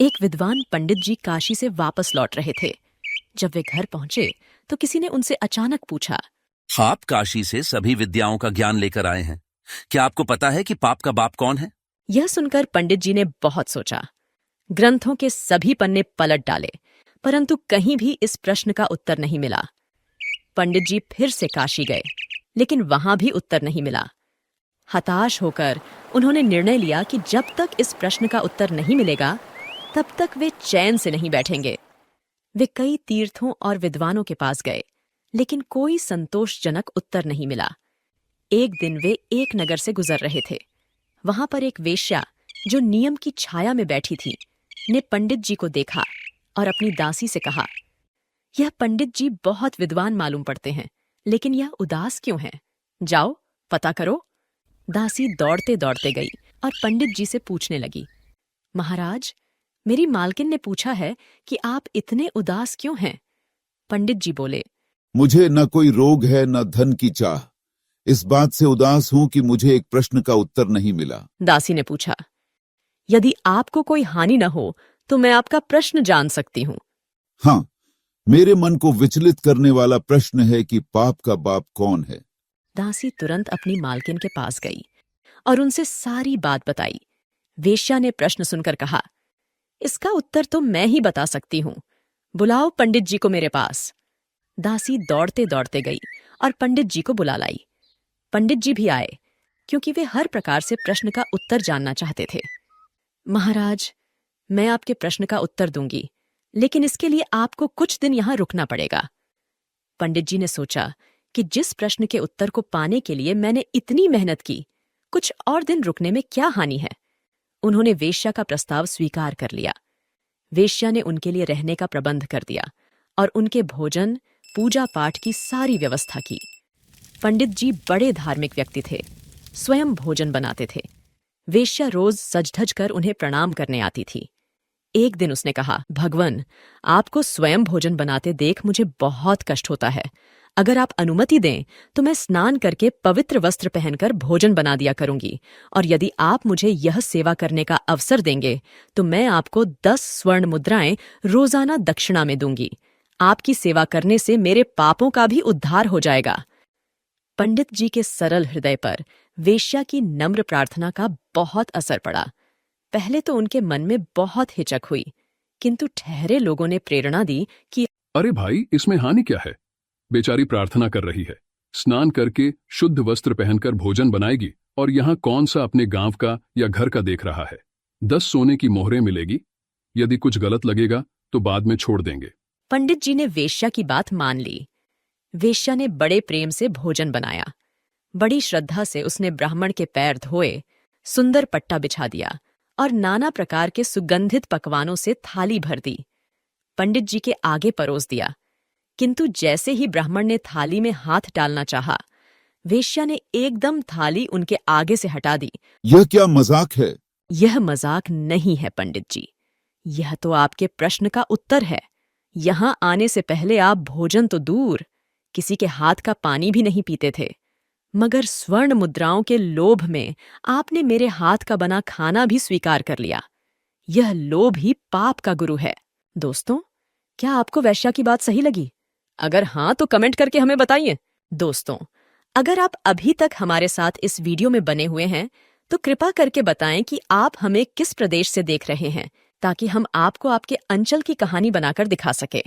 एक विद्वान पंडित जी काशी से वापस लौट रहे थे। जब वे घर पहुंचे तो किसी ने उनसे अचानक पूछा, आप काशी से सभी विद्याओं का ज्ञान लेकर आए हैं। क्या आपको पता है कि पाप का बाप कौन है? यह सुनकर पंडित जी ने बहुत सोचा। ग्रंथों के सभी पन्ने पलट डाले, परंतु कहीं भी इस प्रश्न का उत्तर नहीं मिला। पंडित जी फिर से काशी गए, लेकिन वहां भी उत्तर नहीं मिला। हताश होकर उन्होंने निर्णय लिया कि जब तक इस प्रश्न का उत्तर नहीं मिलेगा, तब तक वे चैन से नहीं बैठेंगे। वे कई तीर्थों और विद्वानों के पास गए, लेकिन कोई संतोषजनक उत्तर नहीं मिला। एक दिन वे एक नगर से गुजर रहे थे। वहां पर एक वेश्या, जो नियम की छाया में बैठी थी, ने पंडित जी को देखा और अपनी दासी से कहा, यह पंडित जी बहुत विद्वान मालूम पड़ते हैं, लेकिन यह उदास क्यों हैं? जाओ पता करो। दासी दौड़ते दौड़ते गई और पंडित जी से पूछने लगी, महाराज, मेरी मालकिन ने पूछा है कि आप इतने उदास क्यों हैं? पंडित जी बोले, मुझे न कोई रोग है न धन की चाह। इस बात से उदास हूं कि मुझे एक प्रश्न का उत्तर नहीं मिला। दासी ने पूछा, यदि आपको कोई हानि न हो तो मैं आपका प्रश्न जान सकती हूँ। हाँ, मेरे मन को विचलित करने वाला प्रश्न है कि पाप का बाप कौन है। दासी तुरंत अपनी मालकिन के पास गई और उनसे सारी बात बताई। वेश्या ने प्रश्न सुनकर कहा, इसका उत्तर तो मैं ही बता सकती हूँ। बुलाओ पंडित जी को मेरे पास। दासी दौड़ते दौड़ते गई और पंडित जी को बुला लाई। पंडित जी भी आए, क्योंकि वे हर प्रकार से प्रश्न का उत्तर जानना चाहते थे। महाराज, मैं आपके प्रश्न का उत्तर दूंगी, लेकिन इसके लिए आपको कुछ दिन यहां रुकना पड़ेगा। पंडित जी ने सोचा कि जिस प्रश्न के उत्तर को पाने के लिए मैंने इतनी मेहनत की, कुछ और दिन रुकने में क्या हानि है। उन्होंने वेश्या का प्रस्ताव स्वीकार कर लिया। वेश्या ने उनके लिए रहने का प्रबंध कर दिया और उनके भोजन, पूजा पाठ की सारी व्यवस्था की। पंडित जी बड़े धार्मिक व्यक्ति थे, स्वयं भोजन बनाते थे। वेश्या रोज सज-धज कर उन्हें प्रणाम करने आती थी। एक दिन उसने कहा, भगवन, आपको स्वयं भोजन बनाते देख मुझे बहुत कष्ट होता है। अगर आप अनुमति दें तो मैं स्नान करके पवित्र वस्त्र पहनकर भोजन बना दिया करूंगी, और यदि आप मुझे यह सेवा करने का अवसर देंगे तो मैं आपको 10 स्वर्ण मुद्राएं रोजाना दक्षिणा में दूंगी। आपकी सेवा करने से मेरे पापों का भी उद्धार हो जाएगा। पंडित जी के सरल हृदय पर वेश्या की नम्र प्रार्थना का बहुत असर पड़ा। पहले तो उनके मन में बहुत हिचक हुई, किंतु ठहरे लोगों ने प्रेरणा दी कि अरे भाई, इसमें हानि क्या है? बेचारी प्रार्थना कर रही है, स्नान करके शुद्ध वस्त्र पहनकर भोजन बनाएगी, और यहाँ कौन सा अपने गांव का या घर का देख रहा है। 10 सोने की मोहरें मिलेगी। यदि कुछ गलत लगेगा तो बाद में छोड़ देंगे। पंडित जी ने वेश्या की बात मान ली। वेश्या ने बड़े प्रेम से भोजन बनाया। बड़ी श्रद्धा से उसने ब्राह्मण के पैर धोए, सुंदर पट्टा बिछा दिया और नाना प्रकार के सुगंधित पकवानों से थाली भर दी। पंडित जी के आगे परोस दिया, किंतु जैसे ही ब्राह्मण ने थाली में हाथ डालना चाहा, वेश्या ने एकदम थाली उनके आगे से हटा दी। यह क्या मजाक है? यह मजाक नहीं है पंडित जी, यह तो आपके प्रश्न का उत्तर है। यहां आने से पहले आप भोजन तो दूर, किसी के हाथ का पानी भी नहीं पीते थे, मगर स्वर्ण मुद्राओं के लोभ में आपने मेरे हाथ का बना खाना भी स्वीकार कर लिया। यह लोभ ही पाप का गुरु है। दोस्तों, क्या आपको वेश्या की बात सही लगी? अगर हाँ तो कमेंट करके हमें बताइए। दोस्तों, अगर आप अभी तक हमारे साथ इस वीडियो में बने हुए हैं तो कृपा करके बताएं कि आप हमें किस प्रदेश से देख रहे हैं, ताकि हम आपको आपके अंचल की कहानी बनाकर दिखा सके।